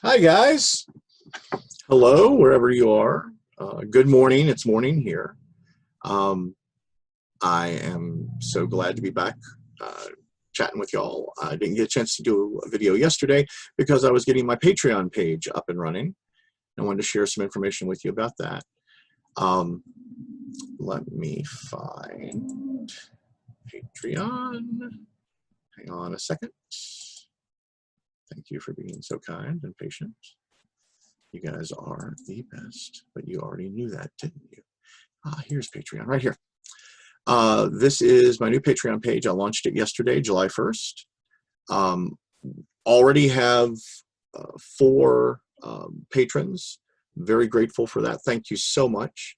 Hi, guys. Hello, wherever you are. Good morning. It's morning here. Um, I am so glad to be back chatting with y'all. I didn't get a chance to do a video yesterday because I was getting my Patreon page up and running. I wanted to share some information with you about that. Let me find Patreon. Hang on a second. Thank you for being so kind and patient. You guys are the best, but you already knew that, didn't you? Here's Patreon right here. This is my new Patreon page. I launched it yesterday, July 1st. Already have 4 patrons. Very grateful for that. Thank you so much.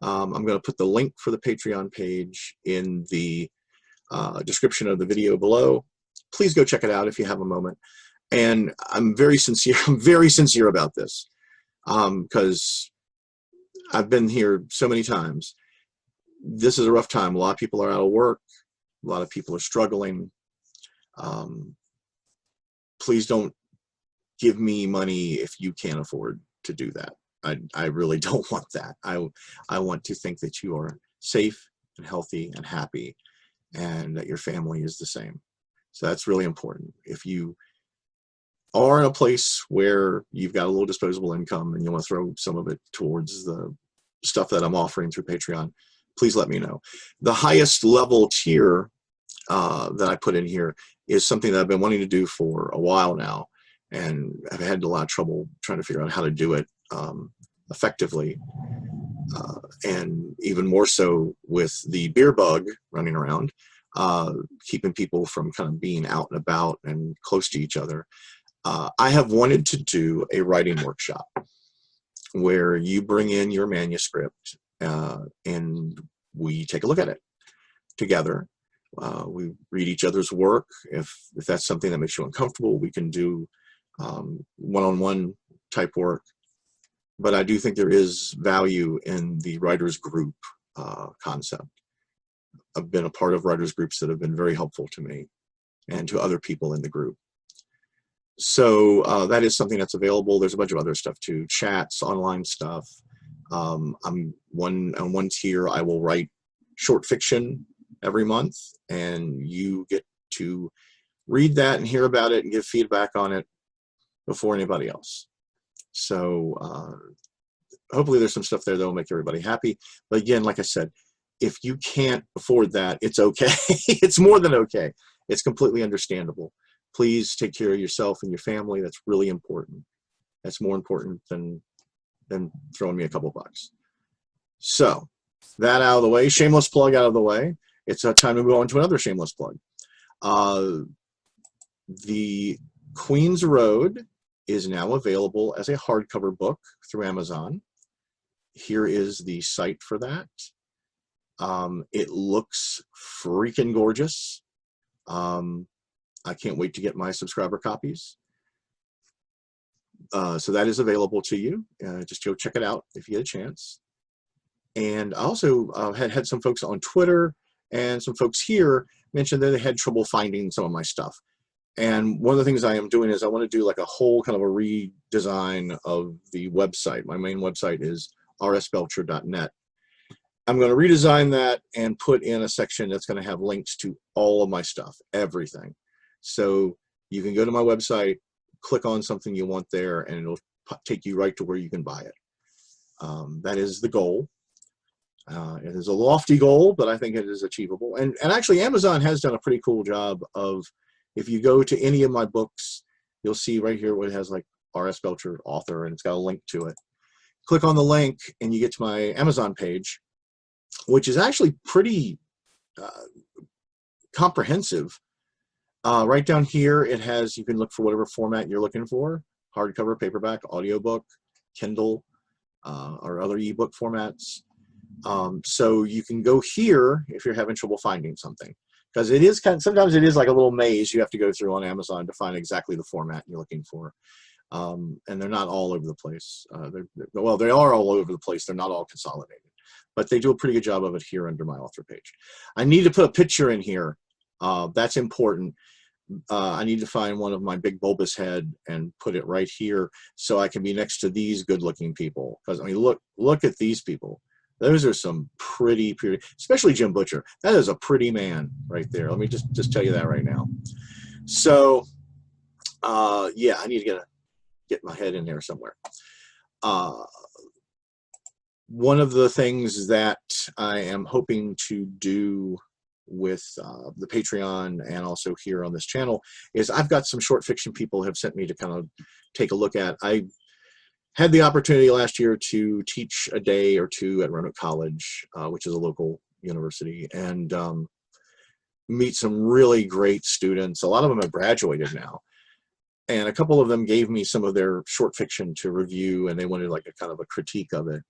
I'm going to put the link for the Patreon page in the description of the video below. Please go check it out if you have a moment. And I'm very sincere. I'm very sincere about this because I've been here so many times. This is a rough time. A lot of people are out of work. A lot of people are struggling. Please don't give me money if you can't afford to do that. I really don't want that. I want to think that you are safe and healthy and happy and that your family is the same. So that's really important. If you are in a place where you've got a little disposable income and you want to throw some of it towards the stuff that I'm offering through Patreon, please let me know. The highest level tier that I put in here is something that I've been wanting to do for a while now, and I've had a lot of trouble trying to figure out how to do it effectively, and even more so with the beer bug running around, keeping people from kind of being out and about and close to each other. I have wanted to do a writing workshop where you bring in your manuscript and we take a look at it together. We read each other's work. If that's something that makes you uncomfortable, we can do one-on-one type work. But I do think there is value in the writers group concept. I've been a part of writers groups that have been very helpful to me and to other people in the group. So that is something that's available. There's a bunch of other stuff too, chats, online stuff. I'm on one tier, I will write short fiction every month, and you get to read that and hear about it and give feedback on it before anybody else. So hopefully there's some stuff there that will make everybody happy. But again, like I said, if you can't afford that, it's okay. It's more than okay. It's completely understandable. Please take care of yourself and your family. That's really important. That's more important than throwing me a couple bucks. So that out of the way, shameless plug out of the way, it's time to move on to another shameless plug. The Queen's Road is now available as a hardcover book through Amazon. Here is the site for that. It looks freaking gorgeous. I can't wait to get my subscriber copies. So that is available to you. Just go check it out if you get a chance. And I also had some folks on Twitter and some folks here mentioned that they had trouble finding some of my stuff. And one of the things I am doing is I want to do like a whole kind of a redesign of the website. My main website is rsbelcher.net. I'm going to redesign that and put in a section that's going to have links to all of my stuff, everything. So you can go to my website, click on something you want there, and it'll take you right to where you can buy it. That is the goal. It is a lofty goal, but I think it is achievable. And actually, Amazon has done a pretty cool job of, if you go to any of my books, you'll see right here where it has like R.S. Belcher, author, and it's got a link to it. Click on the link, and you get to my Amazon page, which is actually pretty comprehensive. Right down here, it has, you can look for whatever format you're looking for: hardcover, paperback, audiobook, Kindle, or other ebook formats. So you can go here if you're having trouble finding something, because it is sometimes it is like a little maze you have to go through on Amazon to find exactly the format you're looking for. And they're not all over the place. Well, they are all over the place. They're not all consolidated, but they do a pretty good job of it here under my author page. I need to put a picture in here. That's important. I need to find one of my big bulbous head and put it right here so I can be next to these good-looking people. Because I mean, look at these people. Those are some pretty, especially Jim Butcher. That is a pretty man right there. Let me just tell you that right now. So, yeah, I need to get my head in there somewhere. One of the things that I am hoping to do with the Patreon and also here on this channel is I've got some short fiction people have sent me to kind of take a look at. I had the opportunity last year to teach a day or two at Roanoke College, which is a local university, and meet some really great students. A lot of them have graduated now. And a couple of them gave me some of their short fiction to review, and they wanted like a kind of a critique of it.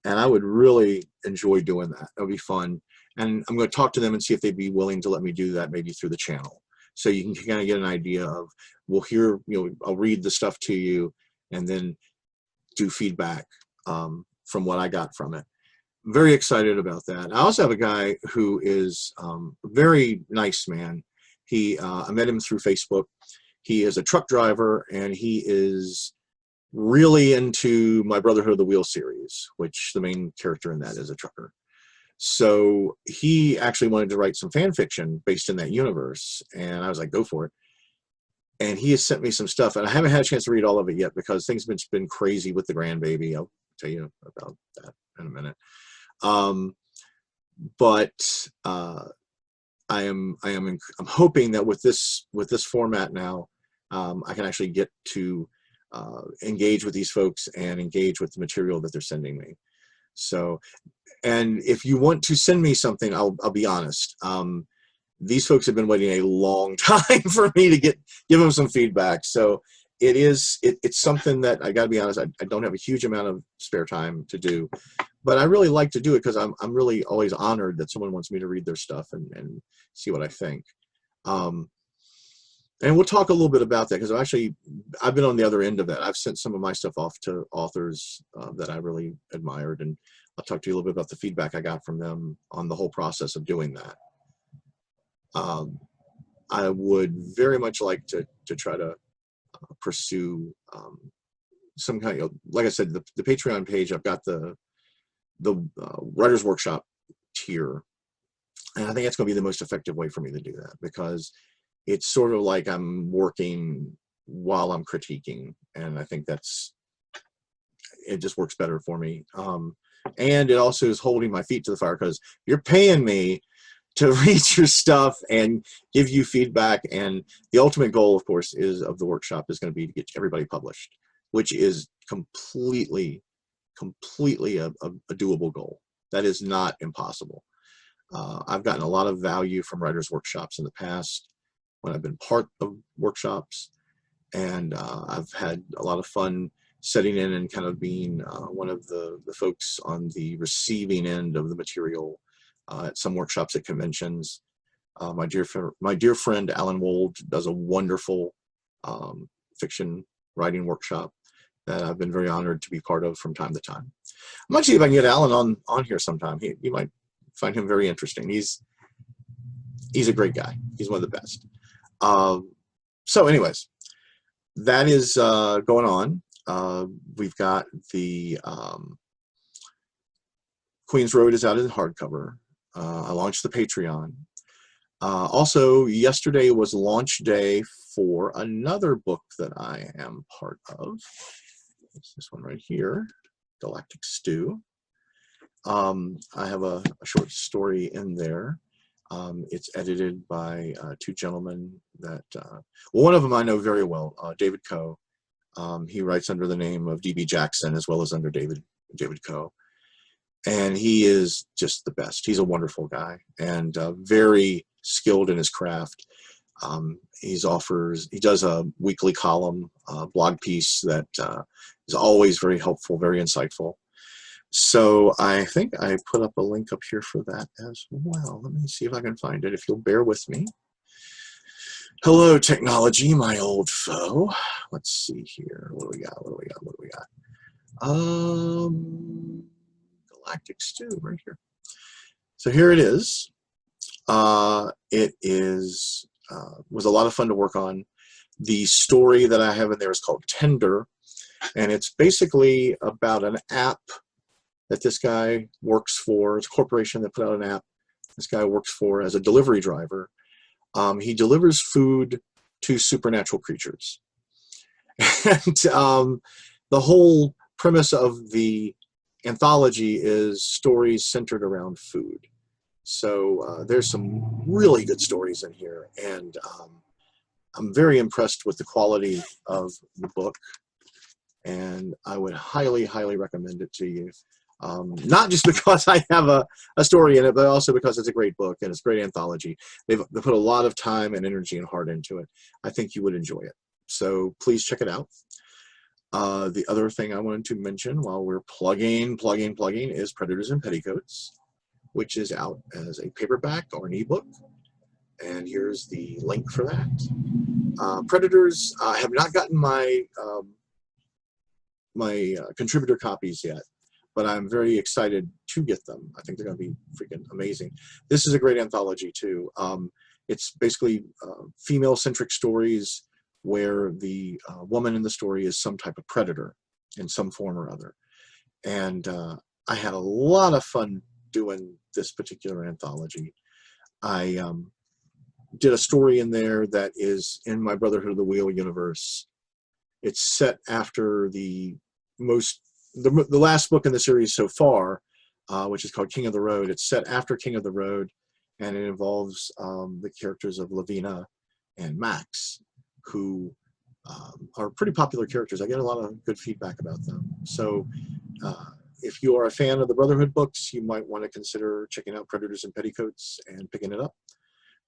And I would really enjoy doing that. That would be fun. And I'm going to talk to them and see if they'd be willing to let me do that maybe through the channel. So you can kind of get an idea of, we'll hear, I'll read the stuff to you and then do feedback from what I got from it. I'm very excited about that. I also have a guy who is a very nice man. I met him through Facebook. He is a truck driver, and he is really into my Brotherhood of the Wheel series, which the main character in that is a trucker. So he actually wanted to write some fan fiction based in that universe, and I was like, go for it. And he has sent me some stuff, and I haven't had a chance to read all of it yet because things have been crazy with the grandbaby. I'll tell you about that in a minute. I'm hoping that with this format now, I can actually get to engage with these folks and engage with the material that they're sending me. So, and if you want to send me something, I'll be honest. These folks have been waiting a long time for me to give them some feedback. So it's something that I got to be honest. I don't have a huge amount of spare time to do, but I really like to do it because I'm really always honored that someone wants me to read their stuff and see what I think. And we'll talk a little bit about that because I've been on the other end of that. I've sent some of my stuff off to authors that I really admired, and I'll talk to you a little bit about the feedback I got from them on the whole process of doing that. I would very much like to try to pursue some kind of, like I said, the Patreon page. I've got the Writer's Workshop tier, and I think that's going to be the most effective way for me to do that because it's sort of like I'm working while I'm critiquing, and I think it just works better for me. And it also is holding my feet to the fire because you're paying me to read your stuff and give you feedback, and the ultimate goal, of course, of the workshop is going to be to get everybody published, which is completely a doable goal. That is not impossible. I've gotten a lot of value from writers' workshops in the past when I've been part of workshops, and I've had a lot of fun setting in and kind of being one of the folks on the receiving end of the material at some workshops at conventions. My dear friend Alan Wold does a wonderful fiction writing workshop that I've been very honored to be part of from time to time. I might see if I can get Alan on here sometime. You might find him very interesting. He's a great guy. He's one of the best. So anyways, that is going on. We've got the Queens Road is out in hardcover. I launched the Patreon. Also, yesterday was launch day for another book that I am part of. It's this one right here, Galactic Stew. I have a short story in there. It's edited by two gentlemen that, well, one of them I know very well, David Coe. He writes under the name of D.B. Jackson as well as under David Coe. And he is just the best. He's a wonderful guy and very skilled in his craft. He does a weekly column, blog piece that is always very helpful, very insightful. So I think I put up a link up here for that as well. Let me see if I can find it, if you'll bear with me. Hello, technology, my old foe. Let's see here. What do we got? Galactic Stew right here. So here it is. It is was a lot of fun to work on. The story that I have in there is called Tender, and it's basically about an app that this guy works for. It's a corporation that put out an app this guy works for as a delivery driver. He delivers food to supernatural creatures. And the whole premise of the anthology is stories centered around food. So there's some really good stories in here, and I'm very impressed with the quality of the book, and I would highly, highly recommend it to you. Not just because I have a story in it, but also because it's a great book and it's a great anthology. They put a lot of time and energy and heart into it. I think you would enjoy it. So please check it out. The other thing I wanted to mention while we're plugging is Predators and Petticoats, which is out as a paperback or an ebook. And here's the link for that. Predators, I have not gotten my contributor copies yet, but I'm very excited to get them. I think they're going to be freaking amazing. This is a great anthology too. It's basically female-centric stories where the woman in the story is some type of predator in some form or other. And I had a lot of fun doing this particular anthology. I did a story in there that is in my Brotherhood of the Wheel universe. It's set after the last book in the series so far, which is called King of the Road. It's set after King of the Road, and it involves the characters of Lavina and Max, who are pretty popular characters. I get a lot of good feedback about them. So if you are a fan of the Brotherhood books, you might want to consider checking out Predators and Petticoats and picking it up.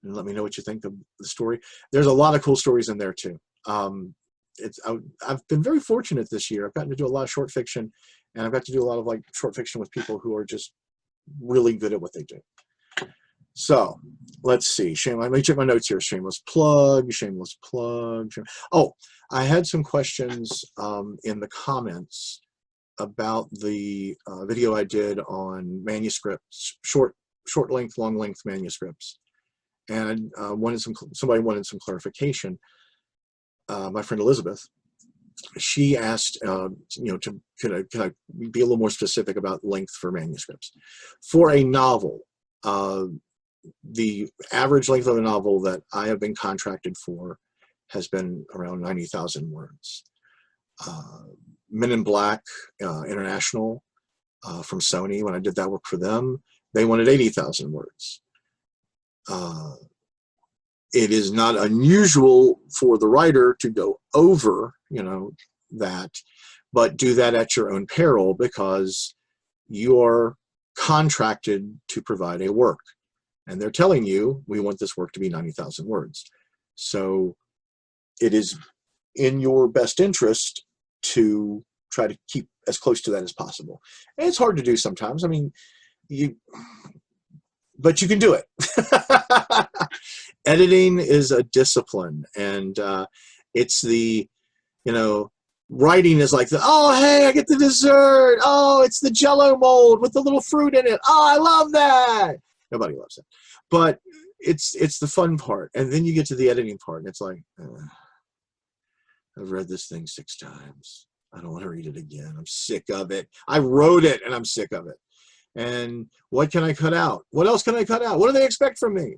And let me know what you think of the story. There's a lot of cool stories in there too. I've been very fortunate this year. I've gotten to do a lot of short fiction, and I've got to do a lot of like short fiction with people who are just really good at what they do. So let's see. Let me check my notes here. Shameless plug. Oh, I had some questions in the comments about the video I did on manuscripts, short length, long length manuscripts, and somebody wanted some clarification. My friend Elizabeth, she asked, could I be a little more specific about length for manuscripts? For a novel, the average length of a novel that I have been contracted for has been around 90,000 words. Men in Black International from Sony, when I did that work for them, they wanted 80,000 words. It is not unusual for the writer to go over, that, but do that at your own peril because you are contracted to provide a work. And they're telling you, we want this work to be 90,000 words. So it is in your best interest to try to keep as close to that as possible. And it's hard to do sometimes. I mean, but you can do it. Editing is a discipline, and it's the, writing is like oh, hey, I get the dessert. Oh, it's the Jell-O mold with the little fruit in it. Oh, I love that. Nobody loves it, but it's the fun part. And then you get to the editing part, and it's like, I've read this thing 6 times. I don't want to read it again. I'm sick of it. I wrote it, and I'm sick of it. And what can I cut out? What else can I cut out? What do they expect from me?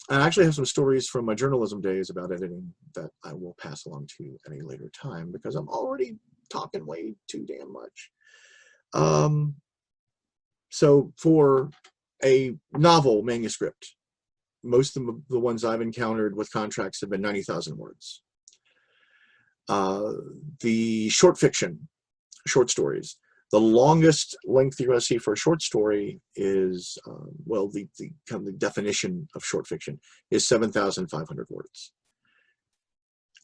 And I actually have some stories from my journalism days about editing that I will pass along to you at a later time because I'm already talking way too damn much. So for a novel manuscript, most of the ones I've encountered with contracts have been 90,000 words. The short fiction, short stories, the longest length you're going to see for a short story is, the kind of the definition of short fiction is 7,500 words.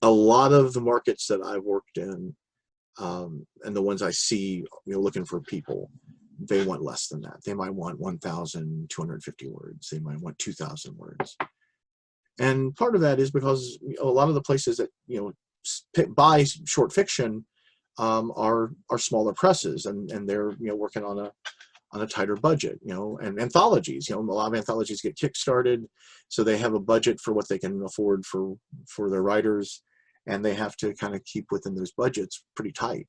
A lot of the markets that I've worked in, and the ones I see, looking for people, they want less than that. They might want 1,250 words. They might want 2,000 words. And part of that is because a lot of the places that, buy short fiction, are smaller presses, and they're working on on a tighter budget, you know, and anthologies, you know, a lot of anthologies get kickstarted, so they have a budget for what they can afford for their writers, and they have to kind of keep within those budgets pretty tight.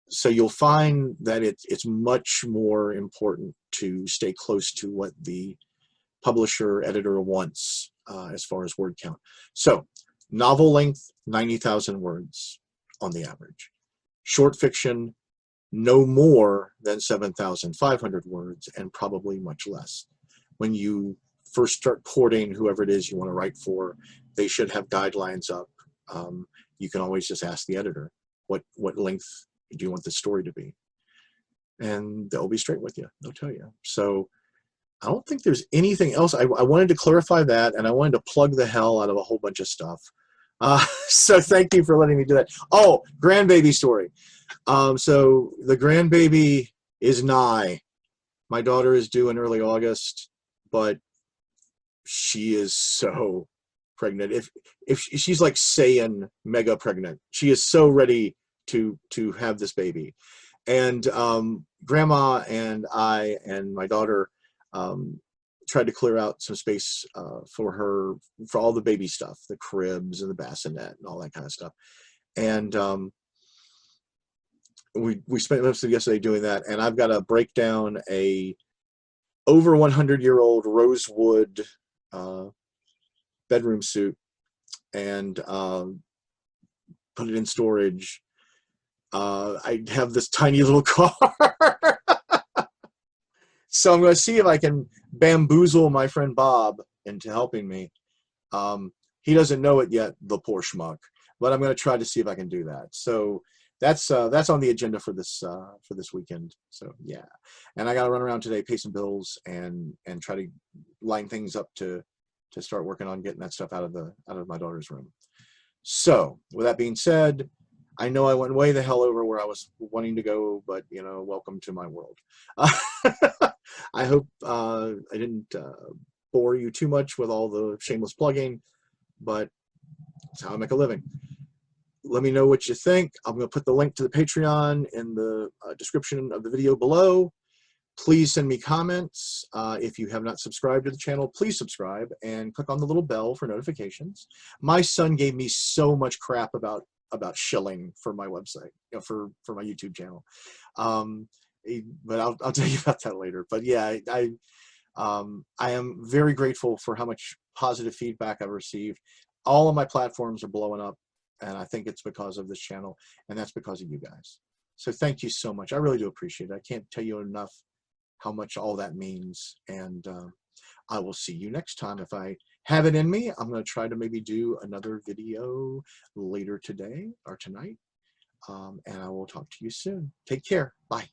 So you'll find that it's much more important to stay close to what the publisher, editor wants as far as word count. So novel length, 90,000 words on the average. Short fiction, no more than 7,500 words, and probably much less. When you first start courting whoever it is you want to write for, they should have guidelines up. You can always just ask the editor, what length do you want the story to be? And they'll be straight with you. They'll tell you. So I don't think there's anything else. I wanted to clarify that, and I wanted to plug the hell out of a whole bunch of stuff. So thank you for letting me do that. Oh, grandbaby story. So the grandbaby is nigh. My daughter is due in early August, but she is so pregnant. If she's like saying mega pregnant, she is so ready to have this baby. And grandma and I and my daughter tried to clear out some space for her, for all the baby stuff, the cribs and the bassinet and all that kind of stuff. And we spent most of yesterday doing that, and I've got to break down a over 100-year-old rosewood bedroom suit and put it in storage. I have this tiny little car. So I'm going to see if I can bamboozle my friend Bob into helping me. He doesn't know it yet, the poor schmuck, but I'm going to try to see if I can do that. So that's on the agenda for this weekend. So yeah, and I got to run around today, pay some bills, and try to line things up to start working on getting that stuff out of my daughter's room. So with that being said, I know I went way the hell over where I was wanting to go, but you know, welcome to my world. I hope I didn't bore you too much with all the shameless plugging, but it's how I make a living. Let me know what you think. I'm going to put the link to the Patreon in the description of the video below. Please send me comments. If you have not subscribed to the channel, please subscribe and click on the little bell for notifications. My son gave me so much crap about shilling for my website, you know, for my YouTube channel. But I'll tell you about that later. But yeah, I am very grateful for how much positive feedback I've received. All of my platforms are blowing up, and I think it's because of this channel, and that's because of you guys. So thank you so much. I really do appreciate it. I can't tell you enough how much all that means. And I will see you next time. If I have it in me, I'm going to try to maybe do another video later today or tonight. And I will talk to you soon. Take care. Bye.